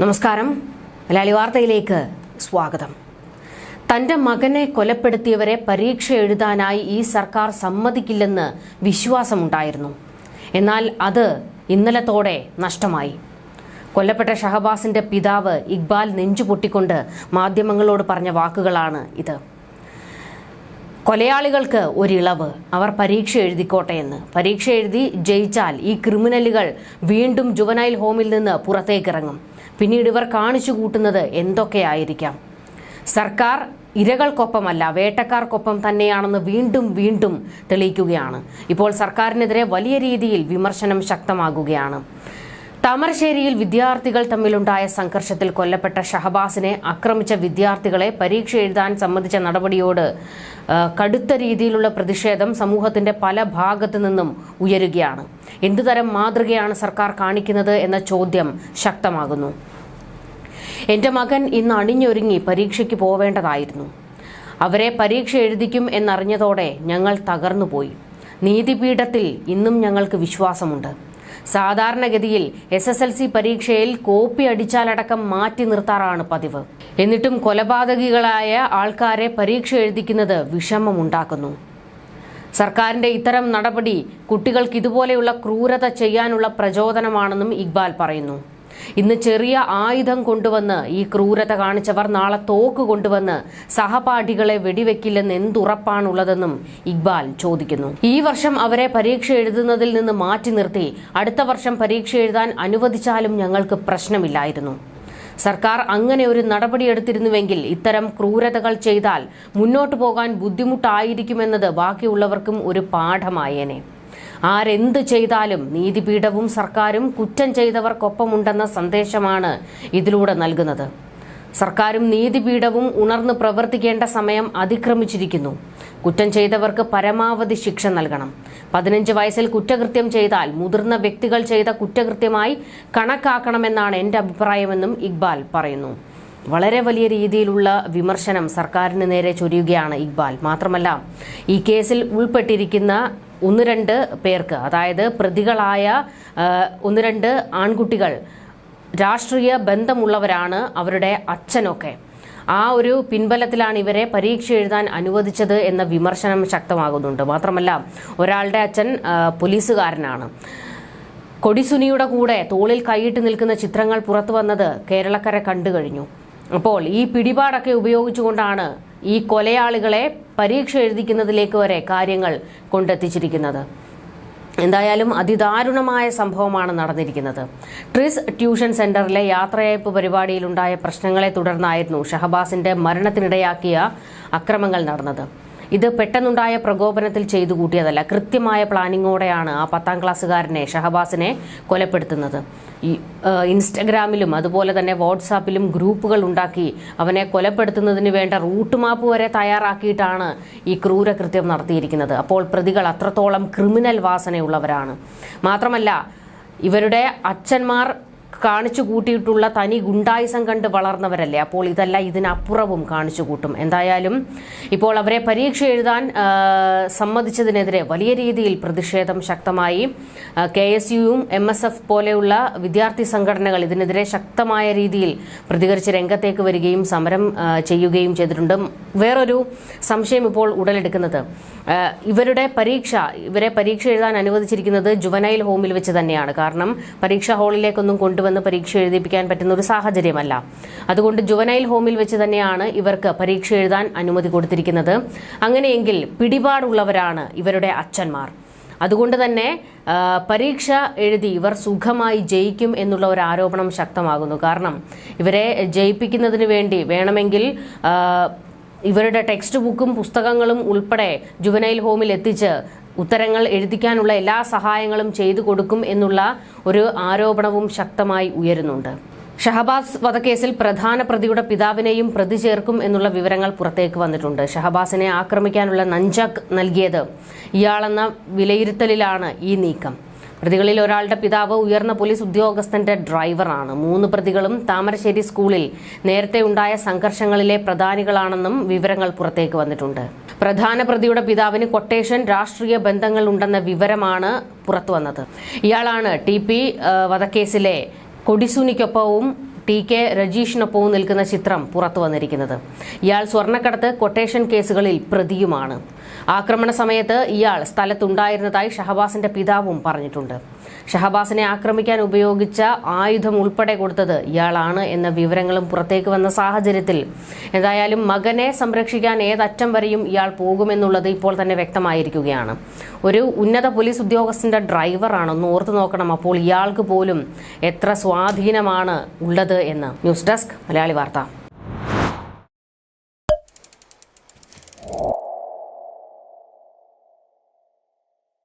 നമസ്കാരം. മലയാളി വാർത്തയിലേക്ക് സ്വാഗതം. തന്റെ മകനെ കൊലപ്പെടുത്തിയവരെ പരീക്ഷ എഴുതാനായി ഈ സർക്കാർ സമ്മതിക്കില്ലെന്ന് വിശ്വാസമുണ്ടായിരുന്നു. എന്നാൽ അത് ഇന്നലത്തോടെ നഷ്ടമായി. കൊല്ലപ്പെട്ട ഷഹബാസിന്റെ പിതാവ് ഇക്ബാൽ നെഞ്ചുപൊട്ടിക്കൊണ്ട് മാധ്യമങ്ങളോട് പറഞ്ഞ വാക്കുകളാണ് ഇത്. കൊലയാളികൾക്ക് ഒരിളവ്, അവർ പരീക്ഷ എഴുതിക്കോട്ടെ എന്ന്. പരീക്ഷ എഴുതി ജയിച്ചാൽ ഈ ക്രിമിനലുകൾ വീണ്ടും ജുവനൈൽ ഹോമിൽ നിന്ന് പുറത്തേക്കിറങ്ങും. പിന്നീട് ഇവർ കാണിച്ചു കൂട്ടുന്നത് എന്തൊക്കെയായിരിക്കാം. സർക്കാർ ഇരകൾക്കൊപ്പമല്ല, വേട്ടക്കാർക്കൊപ്പം തന്നെയാണെന്ന് വീണ്ടും വീണ്ടും തെളിയിക്കുകയാണ്. ഇപ്പോൾ സർക്കാരിനെതിരെ വലിയ രീതിയിൽ വിമർശനം ശക്തമാകുകയാണ്. താമരശ്ശേരിയിൽ വിദ്യാർത്ഥികൾ തമ്മിലുണ്ടായ സംഘർഷത്തിൽ കൊല്ലപ്പെട്ട ഷഹബാസിനെ ആക്രമിച്ച വിദ്യാർത്ഥികളെ പരീക്ഷ എഴുതാൻ സമ്മതിച്ച നടപടിയോട് കടുത്ത രീതിയിലുള്ള പ്രതിഷേധം സമൂഹത്തിന്റെ പല ഭാഗത്തു നിന്നും ഉയരുകയാണ്. എന്തുതരം മാതൃകയാണ് സർക്കാർ കാണിക്കുന്നത് എന്ന ചോദ്യം ശക്തമാകുന്നു. എൻ്റെ മകൻ ഇന്ന് അണിഞ്ഞൊരുങ്ങി പരീക്ഷയ്ക്ക് പോവേണ്ടതായിരുന്നു. അവരെ പരീക്ഷ എഴുതിക്കും എന്നറിഞ്ഞതോടെ ഞങ്ങൾ തകർന്നുപോയി. നീതിപീഠത്തിൽ ഇന്നും ഞങ്ങൾക്ക് വിശ്വാസമുണ്ട്. സാധാരണഗതിയിൽ SSLC പരീക്ഷയിൽ കോപ്പി അടിച്ചാലടക്കം മാറ്റി നിർത്താറാണ് പതിവ്. എന്നിട്ടും കൊലപാതകികളായ ആൾക്കാരെ പരീക്ഷ എഴുതിക്കുന്നത് വിഷമമുണ്ടാക്കുന്നു. സർക്കാരിന്റെ ഇത്തരം നടപടി കുട്ടികൾക്ക് ഇതുപോലെയുള്ള ക്രൂരത ചെയ്യാനുള്ള പ്രചോദനമാണെന്നും ഇക്ബാൽ പറയുന്നു. ഇന്ന് ചെറിയ ആയുധം കൊണ്ടുവന്ന് ഈ ക്രൂരത കാണിച്ചവർ നാളെ തോക്ക് കൊണ്ടുവന്ന് സഹപാഠികളെ വെടിവെക്കില്ലെന്ന് എന്തുറപ്പാണുള്ളതെന്നും ഇക്ബാൽ ചോദിക്കുന്നു. ഈ വർഷം അവരെ പരീക്ഷ എഴുതുന്നതിൽ നിന്ന് മാറ്റി നിർത്തി അടുത്ത വർഷം പരീക്ഷ എഴുതാൻ അനുവദിച്ചാലും ഞങ്ങൾക്ക് പ്രശ്നമില്ലായിരുന്നു. സർക്കാർ അങ്ങനെ ഒരു നടപടിയെടുത്തിരുന്നുവെങ്കിൽ ഇത്തരം ക്രൂരതകൾ ചെയ്താൽ മുന്നോട്ടു പോകാൻ ബുദ്ധിമുട്ടായിരിക്കുമെന്നത് ബാക്കിയുള്ളവർക്കും ഒരു പാഠമായേനെ. ആരെന്ത് ചെയ്താലും നീതിപീഠവും സർക്കാരും കുറ്റം ചെയ്തവർക്കൊപ്പമുണ്ടെന്ന സന്ദേശമാണ് ഇതിലൂടെ നൽകുന്നത്. സർക്കാരും നീതിപീഠവും ഉണർന്ന് പ്രവർത്തിക്കേണ്ട സമയം അതിക്രമിച്ചിരിക്കുന്നു. കുറ്റം ചെയ്തവർക്ക് പരമാവധി ശിക്ഷ നൽകണം. 15 വയസ്സിൽ കുറ്റകൃത്യം ചെയ്താൽ മുതിർന്ന വ്യക്തികൾ ചെയ്ത കുറ്റകൃത്യമായി കണക്കാക്കണമെന്നാണ് എൻ്റെ അഭിപ്രായമെന്നും ഇക്ബാൽ പറയുന്നു. വളരെ വലിയ രീതിയിലുള്ള വിമർശനം സർക്കാരിന് നേരെ ചൊരിയുകയാണ് ഇക്ബാൽ. മാത്രമല്ല, ഈ കേസിൽ ഉൾപ്പെട്ടിരിക്കുന്ന 1-2 പേർക്ക്, അതായത് പ്രതികളായ 1-2 ആൺകുട്ടികൾ രാഷ്ട്രീയ ബന്ധമുള്ളവരാണ്, അവരുടെ അച്ഛനൊക്കെ. ആ ഒരു പിൻബലത്തിലാണ് ഇവരെ പരീക്ഷ എഴുതാൻ അനുവദിച്ചത് എന്ന വിമർശനം ശക്തമാകുന്നുണ്ട്. മാത്രമല്ല, ഒരാളുടെ അച്ഛൻ പോലീസുകാരനാണ്. കൊടിസുനിയുടെ കൂടെ തോളിൽ കൈയിട്ട് നിൽക്കുന്ന ചിത്രങ്ങൾ പുറത്തു വന്നത് കേരളക്കര കണ്ടു കഴിഞ്ഞു. അപ്പോൾ ഈ പിടിപാടൊക്കെ ഉപയോഗിച്ചുകൊണ്ടാണ് ഈ കൊലയാളികളെ പരീക്ഷ എഴുതിക്കുന്നതിലേക്ക് വരെ കാര്യങ്ങൾ കൊണ്ടെത്തിച്ചിരിക്കുന്നത്. എന്തായാലും അതിദാരുണമായ സംഭവമാണ് നടന്നിരിക്കുന്നത്. ട്രിസ് ട്യൂഷൻ സെന്ററിലെ യാത്രയയപ്പ് പരിപാടിയിലുണ്ടായ പ്രശ്നങ്ങളെ തുടർന്നായിരുന്നു ഷഹബാസിന്റെ മരണത്തിനിടയാക്കിയ അക്രമങ്ങൾ നടന്നത്. ഇത് പെട്ടെന്നുണ്ടായ പ്രകോപനത്തിൽ ചെയ്തു കൂട്ടിയതല്ല. കൃത്യമായ പ്ലാനിങ്ങോടെയാണ് ആ 10ാം ക്ലാസ്സുകാരനെ, ഷഹബാസിനെ കൊലപ്പെടുത്തുന്നത്. ഇൻസ്റ്റഗ്രാമിലും അതുപോലെ തന്നെ വാട്സാപ്പിലും ഗ്രൂപ്പുകൾ ഉണ്ടാക്കി അവനെ കൊലപ്പെടുത്തുന്നതിന് വേണ്ട റൂട്ട് മാപ്പ് വരെ തയ്യാറാക്കിയിട്ടാണ് ഈ ക്രൂരകൃത്യം നടത്തിയിരിക്കുന്നത്. അപ്പോൾ പ്രതികൾ അത്രത്തോളം ക്രിമിനൽ വാസനയുള്ളവരാണ്. മാത്രമല്ല, ഇവരുടെ അച്ഛന്മാർ കാണിച്ചു കൂട്ടിയിട്ടുള്ള തനി ഗുണ്ടായിസം കണ്ട് വളർന്നവരല്ലേ. അപ്പോൾ ഇതല്ല, ഇതിനപ്പുറവും കാണിച്ചു കൂട്ടും. എന്തായാലും ഇപ്പോൾ അവരെ പരീക്ഷ എഴുതാൻ സമ്മതിച്ചതിനെതിരെ വലിയ രീതിയിൽ പ്രതിഷേധം ശക്തമായി. KSUവും MSF പോലെയുള്ള വിദ്യാർത്ഥി സംഘടനകൾ ഇതിനെതിരെ ശക്തമായ രീതിയിൽ പ്രതികരിച്ച് രംഗത്തേക്ക് വരികയും സമരം ചെയ്യുകയും ചെയ്തിട്ടുണ്ട്. വേറൊരു സംശയം ഇപ്പോൾ ഉടലെടുക്കുന്നത്, ഇവരെ പരീക്ഷ എഴുതാൻ അനുവദിച്ചിരിക്കുന്നത് ജുവനൈൽ ഹോമിൽ വെച്ച് തന്നെയാണ്. കാരണം പരീക്ഷാ ഹാളിലേക്കൊന്നും കൊണ്ടുവന്ന് പരീക്ഷ എഴുതിപ്പിക്കാൻ പറ്റുന്ന ഒരു സാഹചര്യമല്ല. അതുകൊണ്ട് ജുവനൈൽ ഹോമിൽ വെച്ച് തന്നെയാണ് ഇവർക്ക് പരീക്ഷ എഴുതാൻ അനുമതി കൊടുത്തിരിക്കുന്നത്. അങ്ങനെയെങ്കിൽ പിടിപാടുള്ളവരാണ് ഇവരുടെ അച്ഛന്മാർ. അതുകൊണ്ട് തന്നെ പരീക്ഷ എഴുതി ഇവർ സുഖമായി ജയിക്കും എന്നുള്ള ഒരു ആരോപണം ശക്തമാകുന്നു. കാരണം ഇവരെ ജയിപ്പിക്കുന്നതിന് വേണ്ടി വേണമെങ്കിൽ ഇവരുടെ ടെക്സ്റ്റ് ബുക്കും പുസ്തകങ്ങളും ഉൾപ്പെടെ ജുവനൈൽ ഹോമിൽ എത്തിച്ച് ഉത്തരങ്ങൾ എഴുതിക്കാനുള്ള എല്ലാ സഹായങ്ങളും ചെയ്തു കൊടുക്കും എന്നുള്ള ഒരു ആരോപണവും ശക്തമായി ഉയരുന്നുണ്ട്. ഷഹബാസ് വധക്കേസിൽ പ്രധാന പ്രതിയുടെ പിതാവിനെയും പ്രതി ചേർക്കും എന്നുള്ള വിവരങ്ങൾ പുറത്തേക്ക് വന്നിട്ടുണ്ട്. ഷഹബാസിനെ ആക്രമിക്കാനുള്ള നഞ്ചാക്ക് നൽകിയത് ഇയാളെന്ന വിലയിരുത്തലിലാണ് ഈ നീക്കം. പ്രതികളിൽ ഒരാളുടെ പിതാവ് ഉയർന്ന പോലീസ് ഉദ്യോഗസ്ഥന്റെ ഡ്രൈവറാണ്. 3 പ്രതികളും താമരശ്ശേരി സ്കൂളിൽ നേരത്തെ ഉണ്ടായ സംഘർഷങ്ങളിലെ പ്രധാനികളാണെന്നും വിവരങ്ങൾ പുറത്തേക്ക് വന്നിട്ടുണ്ട്. പ്രധാന പ്രതിയുടെ പിതാവിന് കൊട്ടേഷൻ രാഷ്ട്രീയ ബന്ധങ്ങൾ ഉണ്ടെന്ന വിവരമാണ് പുറത്തുവന്നത്. ഇയാളാണ് TP വധക്കേസിലെ കൊടിസുനിക്കൊപ്പവും TK രജീഷിനൊപ്പവും നിൽക്കുന്ന ചിത്രം പുറത്തു വന്നിരിക്കുന്നത്. ഇയാൾ സ്വർണ്ണക്കടത്ത് കൊട്ടേഷൻ കേസുകളിൽ പ്രതിയുമാണ്. ആക്രമണ സമയത്ത് ഇയാൾ സ്ഥലത്തുണ്ടായിരുന്നതായി ഷഹബാസിന്റെ പിതാവും പറഞ്ഞിട്ടുണ്ട്. ഷഹബാസിനെ ആക്രമിക്കാൻ ഉപയോഗിച്ച ആയുധം ഉൾപ്പെടെ കൊടുത്തത് ഇയാളാണ് എന്ന വിവരങ്ങളും പുറത്തേക്ക് വന്ന സാഹചര്യത്തിൽ എന്തായാലും മകനെ സംരക്ഷിക്കാൻ ഏതറ്റം വരെയും ഇയാൾ പോകുമെന്നുള്ളത് ഇപ്പോൾ തന്നെ വ്യക്തമായിരിക്കുകയാണ്. ഒരു ഉന്നത പോലീസ് ഉദ്യോഗസ്ഥന്റെ ഡ്രൈവറാണെന്ന് ഓർത്തു നോക്കണം. അപ്പോൾ ഇയാൾക്ക് പോലും എത്ര സ്വാധീനമാണ് ഉള്ളത് എന്ന്. ന്യൂസ് ഡെസ്ക് മലയാളി വാർത്ത.